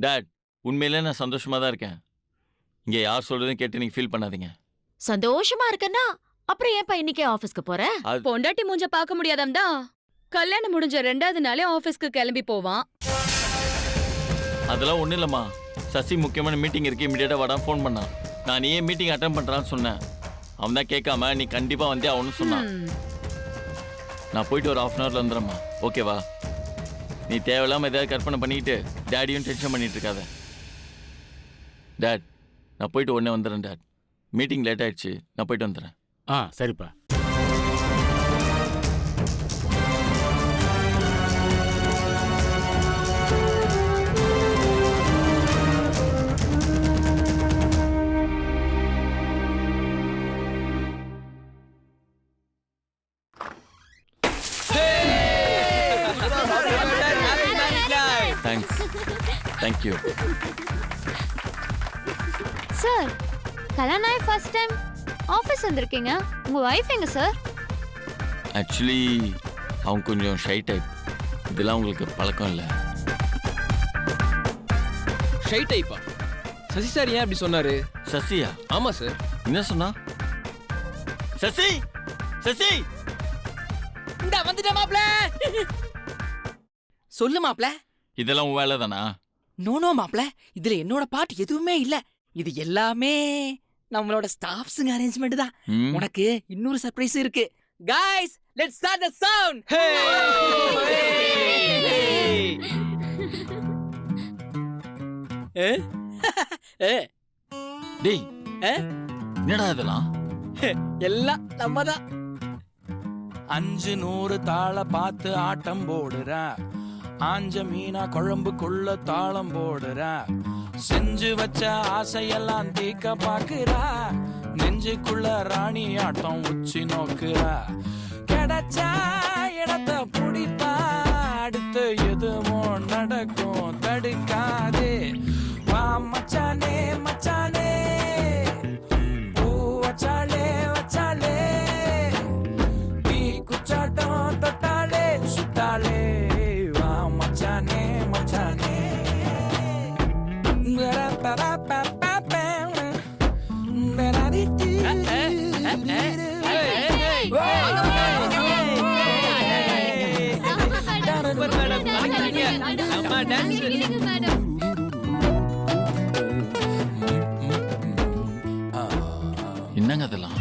Dot, உண்மையிலே நான் சந்தோஷமா தான் இருக்கேன். இங்க யார் சொல்றதையும் கேட்டு நீங்க ஃபீல் பண்ணாதீங்க. சந்தோஷமா இருக்கன்னா அப்புறம் ஏன்பா இன்னைக்கே ஆபீஸ்க்கு போற? அது பொண்டாட்டி மூஞ்ச பார்க்க முடியாதாம் தான் கல்யாணம் முடிஞ்ச 2வது நாளே ஆபீஸ்க்கு கிளம்பி போவான். அதெல்லாம் ஒண்ணும் இல்லம்மா. சசி முக்கியமான மீட்டிங் இருக்கு, இமிடியேட்டா வாடான்னு ஃபோன் பண்ணான். நான் நீ ஏன் மீட்டிங் அட்டென்ட் பண்றான்னு சொன்னேன். அவன் தான் கேட்காம நீ கண்டிப்பா வந்தே ஆகணும்னு சொன்னான். ம். நான் போயிட்டு ஒரு 1/2 அன் வந்துடுறேம்மா. ஓகேவா? நீ தேவையில்லாம ஏதாவது கற்பனை பண்ணிக்கிட்டு டேடியும் டென்ஷன் பண்ணிட்டு இருக்காத. டாட், நான் போயிட்டு உடனே வந்துடுறேன் டாட். மீட்டிங் லேட் ஆயிடுச்சு, நான் போயிட்டு வந்துடுறேன். சரிப்பா. தேங்க்ஸ். தேங்க்யூ. சார், கல்யாணம் ஆகி ஃபர்ஸ்ட் டைம் ஆஃபீஸ் வந்திருக்கீங்க. உங்க வைஃப் எங்க சார்? ஆக்சுவலி அவங்க கொஞ்சம் ஷை டைப். இதெல்லாம் உங்களுக்கு பழக்கம் இல்லை. ஷை டைப்பா? சசி சார் ஏன் அப்படி சொன்னாரு? சசியா? ஆமா சார். என்ன சொன்னா? சசி, சசி, இந்த வந்துட்ட மாப்ள. சொல்லு மாப்ள. இதெல்லாம் உன் வேலை தானா? நோ மாப்ள, இதுல என்னோட பார்ட் எதுவுமே இல்ல. இது எல்லாமே நம்மளோட ஸ்டாஃப்ஸ்ங்க அரேஞ்ச்மெண்ட் தான். ம். உனக்கு இன்னொரு சர்ப்ரைஸ் இருக்கு. Guys, let's start the sound. டேய், ஆ? என்னடா இதெல்லாம்? எல்லாம் நம்ம தான். 500 தாள பார்த்து ஆட்டம் போடுறா, ஆஞ்ச மீனா குழம்புக்குள்ள தாளம் போடுறா, செஞ்சு வச்ச ஆசையெல்லாம் தீக்க பாக்குறா, நெஞ்சுக்குள்ள ராணி ஆட்டம் உச்சி நோக்குறா, கிடைச்சா இடத்த புடிப்பா, அடுத்து எதுவும் நடக்கும் தடுக்காதே, வா மச்சானே மச்சானே, பூ வச்சாலே வச்சாலே, தீ குச்சாட்டம் தொட்டாலே சுட்டாலே, வா மச்சானே மச்சானே. அம்மா டான்ஸ். என்னங்க அதெல்லாம்?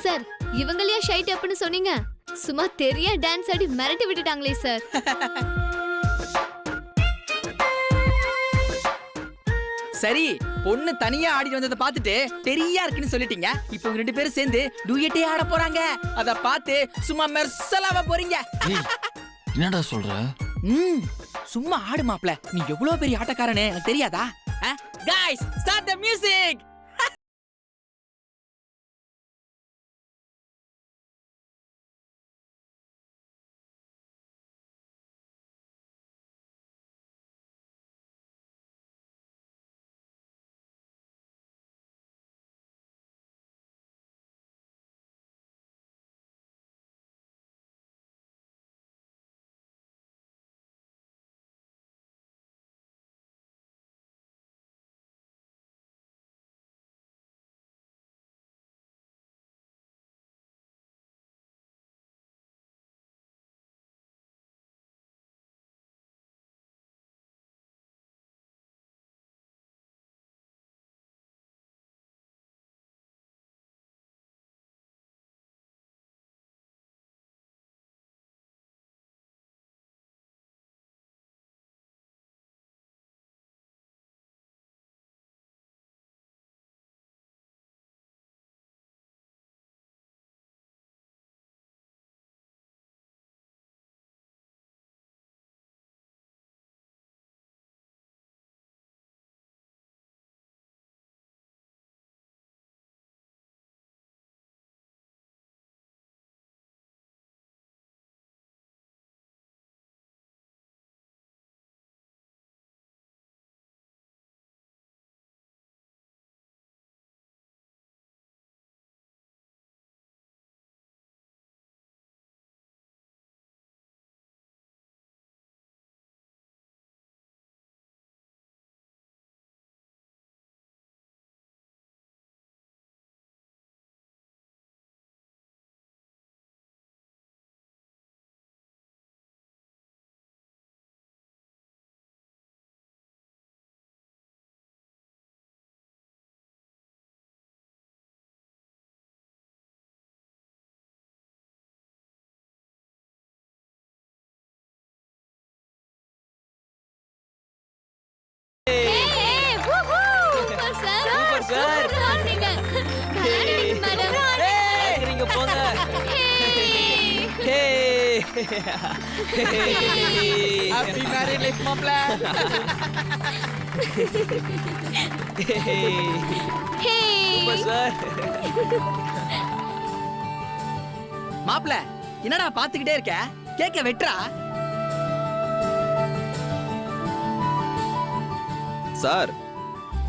சார், இவங்களையா ஷை டைப்னு சொன்னீங்க? சும்மா தெரிய டான்ஸ் ஆடி மிரட்டி விட்டுட்டாங்களே சார். சரி, பொண்ணு தனியா ஆடிட்டு வந்ததை பார்த்துட்டு தெரியா இருக்குன்னு சொல்லிட்டீங்க. இப்போ இவங்க 2 பேரும் சேர்ந்து டூயட்டே ஆட போறாங்க. அத பார்த்து சும்மா மெர்சலாவ போறீங்க. ஏய், என்னடா சொல்ற? சும்மா ஆடு மாப்ள. நீ எவ்வளவு பெரிய ஆட்டக்காரனே எனக்கு தெரியாதா? Guys, start the music. Happy married life மாப்ள. ஹே சார் மாப்ள என்னடா பாத்துக்கிட்டே இருக்க? கேக்க வெட்றா. சார்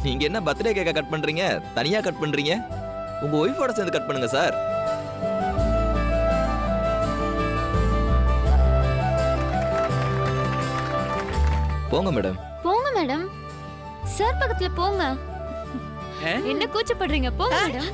நீங்க என்ன பர்த்டே கேக்க கட் பண்றீங்க? தனியா கட் பண்றீங்க? உங்க ஒய்ஃபோட சேர்ந்து கட் பண்ணுங்க சார். போங்க மேடம். போங்க மேடம். சார் பக்கத்துல போங்க. ஆ? என்ன கூச்சப்படுறீங்க? போங்க மேடம்.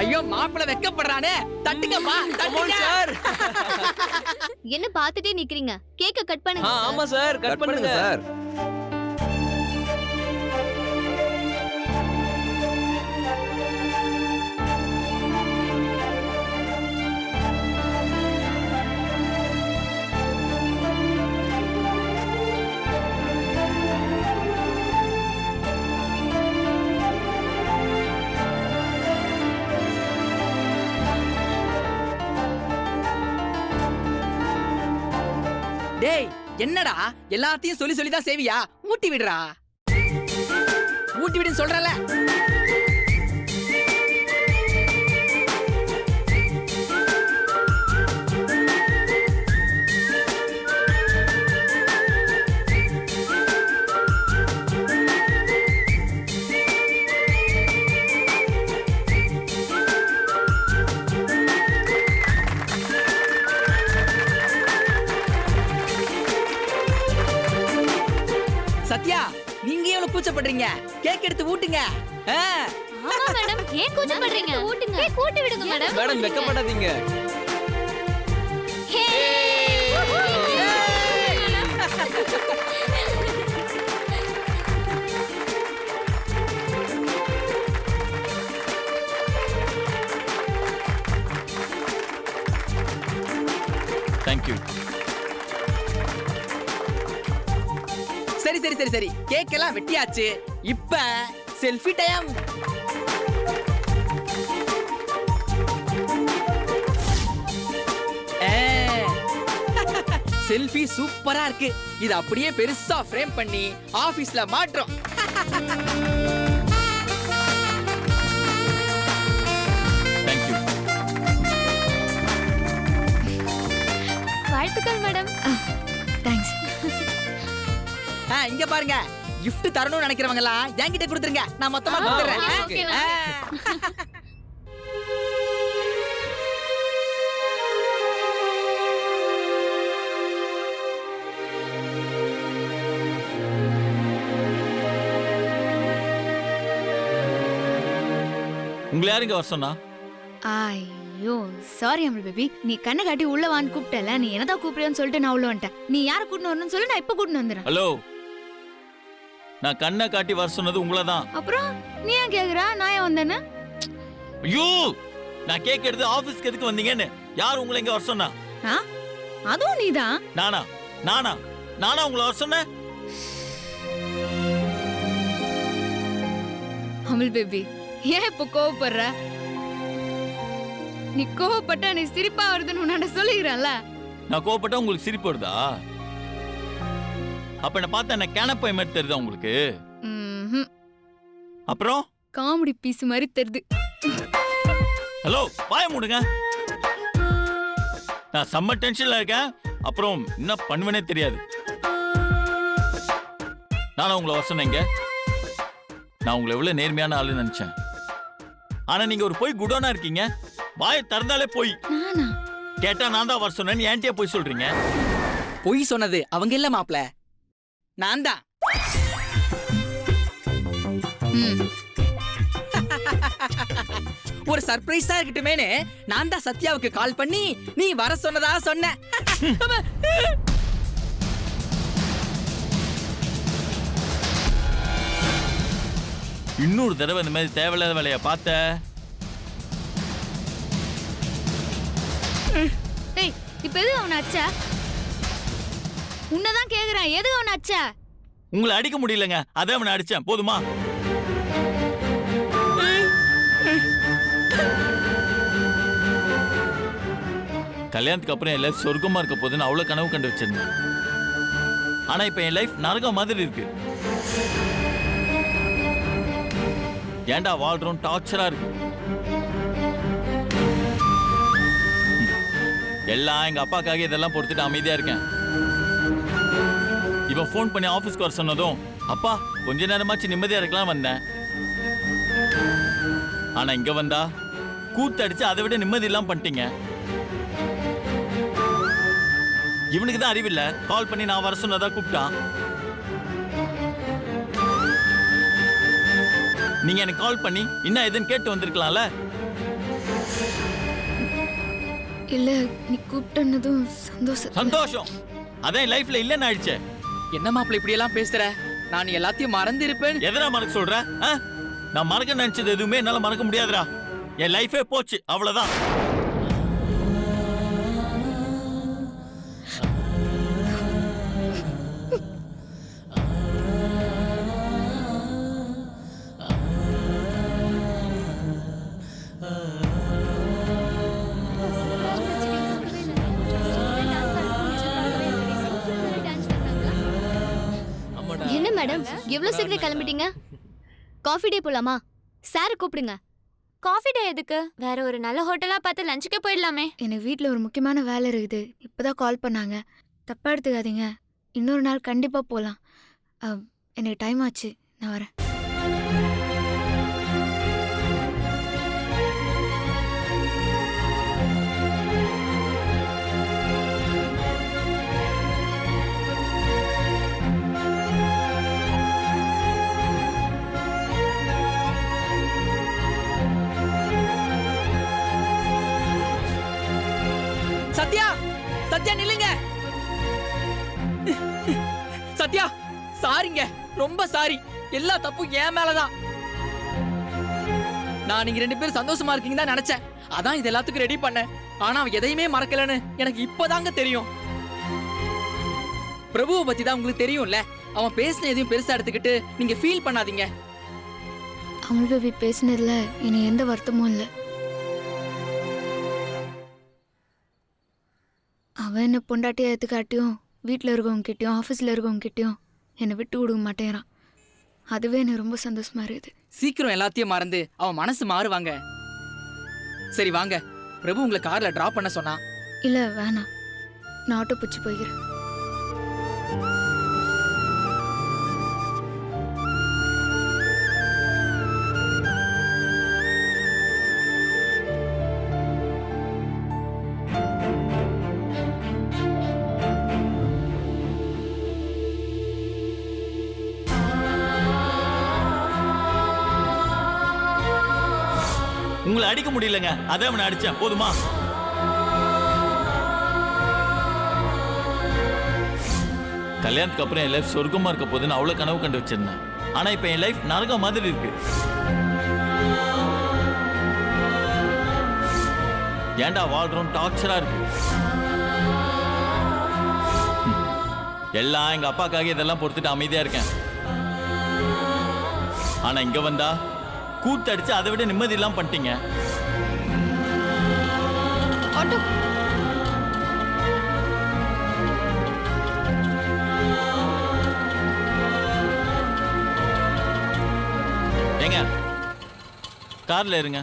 ஐயோ மாப்பிள வெக்கப்படுறானே. தட்டுங்கப்பா தட்டுங்க. சார் என்ன பாத்துட்டே நிக்கிறீங்க? கேக்க கட் பண்ணுங்க. ஆமா சார் கட் பண்ணுங்க சார். டேய் என்னடா எல்லாத்தையும் சொல்லி சொல்லி தான் சேவியா? ஊட்டி விடுறா. ஊட்டி விடுன்னு சொல்றல. சத்யா நீங்க எவ்வளவு கூச்சப்படுறீங்க? கேக் எடுத்து ஊட்டுங்க. ஆமா மேடம். ஏன் கூச்சப்படுறீங்க? ஊட்டுங்க. கேக் ஊட்டி விடுங்க மேடம். மேடம் வெக்கப்படாதீங்க. ஹே தேங்க்யூ. சரி சரி சரி சரி கேக் எல்லாம் வெட்டியாச்சு. இப்ப செல்ஃபி டைம். செல்ஃபி சூப்பரா இருக்கு. இது அப்படியே பெருசா ஃப்ரேம் பண்ணி ஆபீஸ்ல மாட்றோம். தேங்க்யூ. வாழ்த்துக்கள் மேடம். தேங்க்ஸ். இங்க பாருங்க. gift தரணும்னு நினைக்கிறவங்க எல்லாம் என்கிட்ட கொடுத்துருங்க. நான் மொத்தமா கொடுத்துறேன். ஓகே. உங்களை யாருங்க வர சொன்னா? ஐயோ சாரி அமல் பேபி, நீ கண்ணை காட்டி உள்ள வான்னு கூப்பிட்டல, நீ என்னதான் கூப்பிடுறேன்னு சொல்லிட்டு நான் உள்ள வந்துட்டேன். நீ யாரை கூட்டின்னு வரணும்னு சொல்லி நான் இப்ப கூட்டின்னு வந்துடுறேன். ஹலோ, நான் கண்ணை காட்டி வர சொன்னது உங்களை தான். அப்புறம் நீ ஏன் கேக்குறா நான் ஏன் வந்தேன்னு? ஐயோ, நான் கேக் எடுத்து ஆபீஸ்க்கு எதுக்கு வந்தீங்கன்னு யார் உங்களை இங்க வர சொன்னா? அதுவும் நீதான். நானா நானா நானா உங்களை வர சொன்னேன்? அமல் பேபி ஏன் இப்ப கோவப்படுற? நீ கோவப்பட்டா நீ சிரிப்பா வருதுன்னு உன்ன சொல்லிக்கிறேன்ல. நான் கோவப்பட்டா உங்களுக்கு சிரிப்பு வருதா? அப்ப என்ன பார்த்தா என்ன கேனப்பாய் மாதிரி தெரியுதா உங்களுக்கு? அப்புறம் காமெடி பீஸ் மாதிரி தெரியுது. ஹலோ, வாய மூடுங்க. நான் செம்ம டென்ஷன்ல இருக்கேன். அப்புறம் என்ன பண்ணுவேனே தெரியாது. நானும் உங்களை வர சொன்னேங்க. நான் உங்களை எவ்வளவு நேர்மையான ஆளுன்னு நினைச்சேன். ஆனா நீங்க ஒரு போய் குடோனா இருக்கீங்க. வாயை திறந்தாலே போய். நானா? கேட்டா நான் தான் வர சொன்னேன்னு ஏன்ட்டியா போய் சொல்றீங்க? பொய் சொன்னது அவங்க இல்ல மாப்ள, நான் தான். ஒரு சர்ப்ரைஸா இருக்கட்டுமேனு நான் தான் சத்யாவுக்கு கால் பண்ணி நீ வர சொன்னதா சொன்னேன். இன்னொரு தடவை இந்த மாதிரி தேவையில்லாத வேலையை பார்த்த. டேய் இப்ப எது அவனை அச்ச? உன்னதான் கேக்குறேன், எது அவனை அச்ச? உங்களை அடிக்க முடியலங்க, அதான் அவனை அடிச்சேன். போதுமா? கல்யாணத்துக்கு அப்புறம் என் லைஃப் சொர்க்கமா இருக்க போதுன்னு அவ்வளவு கனவு கண்டு வச்சிருந்தேன். ஆனா இப்ப என் லைஃப் நரகம் மாதிரி இருக்கு. ஏன்டா வாழ்றோம் டார்ச்சரா இருக்கு. எல்லாம் எங்க அப்பாக்காக இதெல்லாம் பொறுத்துட்டு அமைதியா இருக்கேன். இவன் ஃபோன் பண்ணி ஆபீஸ்க்கு வர சொன்னதும் அப்பா கொஞ்ச நேரமாச்சு நிம்மதியா இருக்கலாம் வந்தேன். ஆனா இங்க வந்தா கூத்தடிச்சு அதை விட நிம்மதி இல்லாம பண்ணிட்டீங்க. இவனுக்கு தான் அறிவில்ல, கால் பண்ணி நான் வர சொன்னதா கூப்பிட்டான். நீங்க எனக்கு கால் பண்ணி என்ன எதுன்னு கேட்டு வந்திருக்கலாம்ல. இல்ல நீ கூப்பிட்டனதும் சந்தோஷம் அதான் லைஃப்ல இல்லன்னு ஆயிடுச்சே. என்ன மாப்பிள்ள இப்படி எல்லாம் பேசுற? நான் எல்லாத்தையும் மறந்து இருப்பேன். எதனா மறக்க சொல்ற? நான் மறக்க நினைச்சது எதுவுமே என்னால மறக்க முடியாதுடா. என் லைஃபே போச்சு, அவ்வளவுதான். என்ன மேடம் எவ்வளவு சீக்கிரம் கிளம்பிட்டீங்க? காஃபி டே போலாமா? சார் கூப்பிடுங்க. காஃபி டே எதுக்கு? வேற ஒரு நல்ல ஹோட்டலா பார்த்து லஞ்சுக்கே போயிடலாமே. எனக்கு வீட்ல ஒரு முக்கியமான வேலை இருக்குது, இப்பதான் கால் பண்ணாங்க. தப்பா எடுத்துக்காதீங்க, இன்னொரு நாள் கண்டிப்பா போலாம். எனக்கு டைம் ஆச்சு, நான் வரேன். சத்யா, சத்யா நில்லுங்க. சத்யா சாரிங்க, ரொம்ப சாரி. எல்லா தப்பும் என் மேலதான். நான் நீங்க 2 பேரும் சந்தோஷமா இருக்கீங்க தான் நினைச்சேன். அதான் இது எல்லாத்துக்கும் ரெடி பண்ணேன். ஆனா அவன் எதையுமே மறக்கலன்னு எனக்கு இப்பதாங்க தெரியும். பிரபுவை பத்தி தான் உங்களுக்கு தெரியும்ல. அவன் பேசின எதையும் பெருசா எடுத்துக்கிட்டு நீங்க ஃபீல் பண்ணாதீங்க. அமுல் பேபி பேசினதுல இனி எந்த வருத்தமும் இல்லை. அவன் என்ன பொண்டாட்டியா எடுத்துக்காட்டியும் வீட்டில் இருக்கவங்க கிட்டயும் ஆஃபீஸில் இருக்கவங்க கிட்டயும் என்னை விட்டு விடுக்க மாட்டேங்கிறான். அதுவே எனக்கு ரொம்ப சந்தோஷமா இருக்குது. சீக்கிரம் எல்லாத்தையும் மறந்து அவன் மனசு மாறுவாங்க. சரி வாங்க, பிரபு உங்களை கார்ல டிராப் பண்ண சொன்னா. இல்லை வேணாம், நான் ஆட்டோ பிடிச்சி போய்க்கிறேன். உங்களை அடிக்க முடியலங்க, அதான் அவனை அடிச்சேன். போதுமா? கல்யாணத்துக்கு அப்புறம் என் லைஃப் சொர்க்கமா இருக்க போதுன்னு அவ்வளவு கனவு கண்டு வச்சிருந்தேன். ஆனா இப்ப என் லைஃப் நரகம் மாதிரி இருக்கு. ஏன்டா வாழ்றோம் டார்ச்சரா இருக்கு. எல்லாம் எங்க அப்பாக்காக இதெல்லாம் பொறுத்துட்டு அமைதியா இருக்கேன். ஆனா இங்க வந்தா கூத்தடிச்சு அதை விட நிம்மதி இல்லாம பண்ணிட்டீங்க. ஆட்டோ ஏங்க கார்ல இருங்க.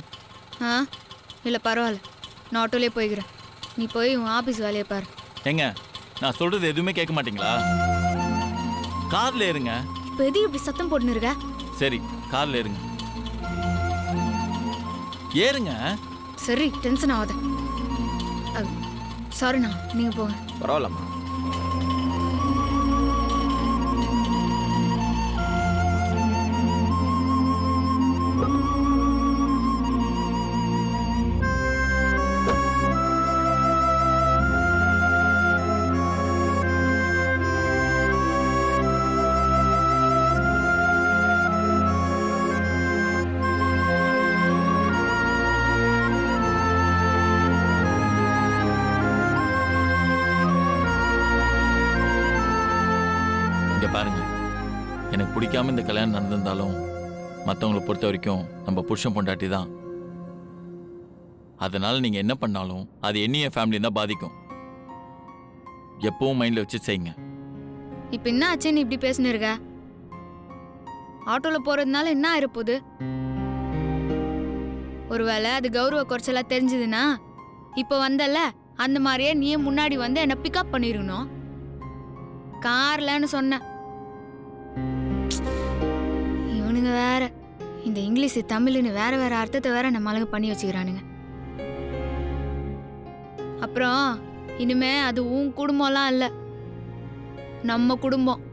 இல்லை பரவாயில்ல, நான் ஆட்டோலேயே போய்க்கிறேன். நீ போய் உன் ஆஃபீஸ் வேலையை பாரு. ஏங்க நான் சொல்றது எதுவுமே கேட்க மாட்டீங்களா? கார்ல இருங்க. இப்போ எது இப்படி சத்தம் போட்டுன்னு இருக்க? சரி கார்ல இருங்க. ஏறுங்க. சரி டென்ஷன் ஆகாத. சாரிண்ணா, நீங்கள் போங்க. பரவாயில்லம்மா. இங்க பாருங்க, எனக்கு பிடிக்காம இந்த கல்யாணம் நடந்திருந்தாலும் மற்றவங்களை பொறுத்த வரைக்கும் நம்ம புருஷன் பொண்டாட்டி தான். அதனால நீங்க என்ன பண்ணாலும் அது என்னைய ஃபேமிலி தான் பாதிக்கும். எப்பவும் மைண்ட்ல வச்சு செய்யுங்க. இப்ப என்ன ஆச்சு நீ இப்படி பேசினு இருக்க? ஆட்டோல போறதுனால என்ன ஆயிருப்போகுது? ஒருவேளை அது கௌரவ குறைச்சலா தெரிஞ்சதுன்னா இப்ப வந்தல அந்த மாதிரியே நீயே முன்னாடி வந்து என்ன பிக்கப் பண்ணிருக்கணும். கார்லன்னு சொன்ன. இவனுங்க வேற இந்த இங்கிலீஷ் தமிழ்னு வேற வேற அர்த்தத்தை வேற நம்மளுங்க பண்ணி வச்சுக்கிறானுங்க. அப்புறம் இனிமே அது உன் குடும்பம்லாம் இல்ல, நம்ம குடும்பம்.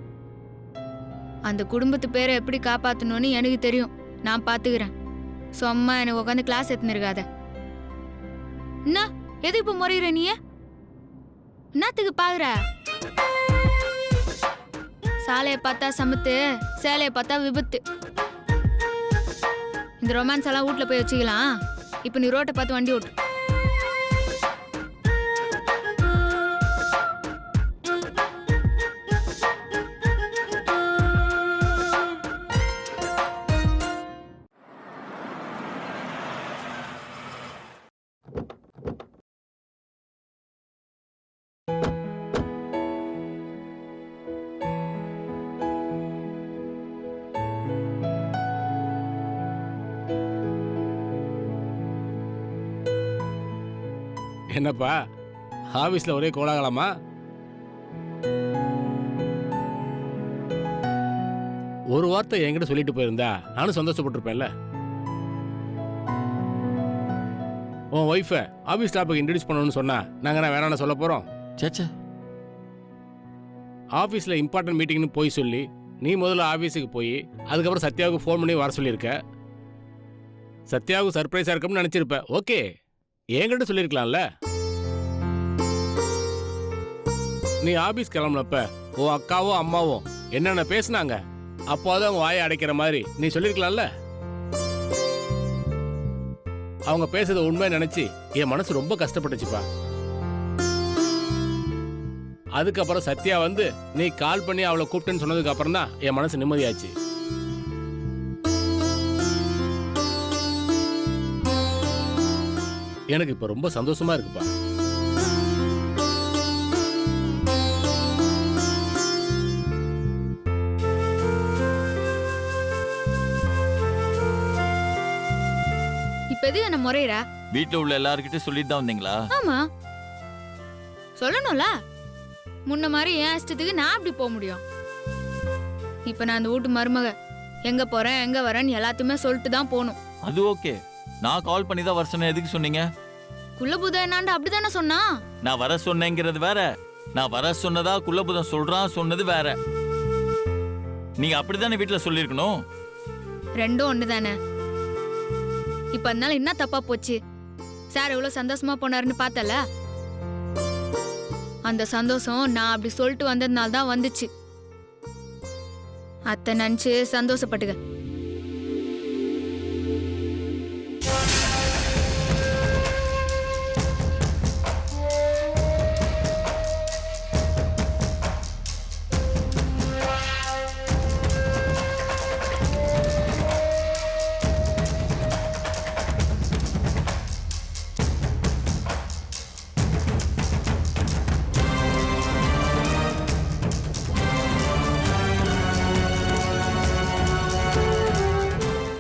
அந்த குடும்பத்து பேரை எப்படி காப்பாத்தணும்னு எனக்கு தெரியும். நான் பாத்துக்கிறேன். சும்மா எனக்கு உட்காந்து கிளாஸ் எடுத்துன்னு இருக்காத. என்ன எது இப்ப முறையிற நீ? என்னத்துக்கு பாக்குற? சாலையை பார்த்தா சமத்து, சேலையை பார்த்தா விபத்து. இந்த ரொமான்ஸ் எல்லாம் வீட்டுல போய் வச்சுக்கலாம். இப்ப நீ ரோட்டை பார்த்து வண்டி ஓட்டு. என்னப்பா ஆபீஸ்ல ஒரே கோலாகலமா? ஒரு வார்த்தை என்கிட்ட சொல்லிட்டு போயிருந்தா நானும் சந்தோஷப்பட்டிருப்பேன்ல. உன் ஒய்ஃபை ஆபீஸ் ஸ்டாஃபுக்கு இன்ட்ரடியூஸ் பண்ணணும்னு சொன்னா நாங்க என்ன வேணான்னு சொல்ல போறோம்? சேச்சே, ஆபீஸ்ல இம்பார்ட்டன்ட் மீட்டிங்னு போய் சொல்லி நீ முதல்ல ஆபீஸுக்கு போய் அதுக்கப்புறம் சத்யாவுக்கு ஃபோன் பண்ணி வர சொல்லியிருக்க. சத்யாவுக்கு சர்ப்ரைஸா இருக்கும்னு நினைச்சிருப்ப. ஓகே, என்கிட்ட சொல்லியிருக்கலாம்ல. நீ ஆபீஸ் கிளம்புனப்ப உன் அக்காவோ அம்மாவோ என்னென்ன பேசுனாங்க அப்போதான் அவங்க வாயை அடைக்கிற மாதிரி நீ சொல்லியிருக்கலாம்ல. அவங்க பேசுறத உண்மை நினைச்சு என் மனசு ரொம்ப கஷ்டப்பட்டுச்சுப்பா. அதுக்கப்புறம் சத்யா வந்து நீ கால் பண்ணி அவளை கூப்பிட்டேன்னு சொன்னதுக்கு அப்புறம் தான் என் மனசு நிம்மதியாச்சு. எனக்கு இப்ப ரொம்ப சந்தோஷமா இருக்குப்பா. இப்ப எது என்ன முறையிற? வீட்டுல உள்ள எல்லார்கிட்டயும் சொல்லிட்டு தான் வந்தீங்களா? ஆமா, சொல்லணும்ல. முன்ன மாதிரி என் இஷ்டத்துக்கு நான் அப்படி போக முடியும்? இப்ப நான் அந்த வீட்டு மருமக, எங்க போறேன் எங்க வரேன்னு எல்லாத்தையுமே சொல்லிட்டு தான் போகணும். அது ஓகே. நான் கால் பண்ணி தான் வர சொன்னேன். எதுக்கு சொன்னீங்க? குள்ளபுதம் என்னாண்டு அப்படிதானே சொன்னா? நான் வர சொன்னேங்கிறது வேற, நான் வர சொன்னதா குள்ளபுதம் சொல்றான் சொன்னது வேற. நீங்க அப்படித்தானே வீட்டுல சொல்லிருக்கணும். ரெண்டும் ஒண்ணுதானே. இப்ப அதனால என்ன தப்பா போச்சு? சார் எவ்வளவு சந்தோஷமா போனாருன்னு பார்த்தல. அந்த சந்தோஷம் நான் அப்படி சொல்லிட்டு வந்ததுனால தான் வந்துச்சு. அத்தை நினைச்சு சந்தோஷப்பட்டுக்க.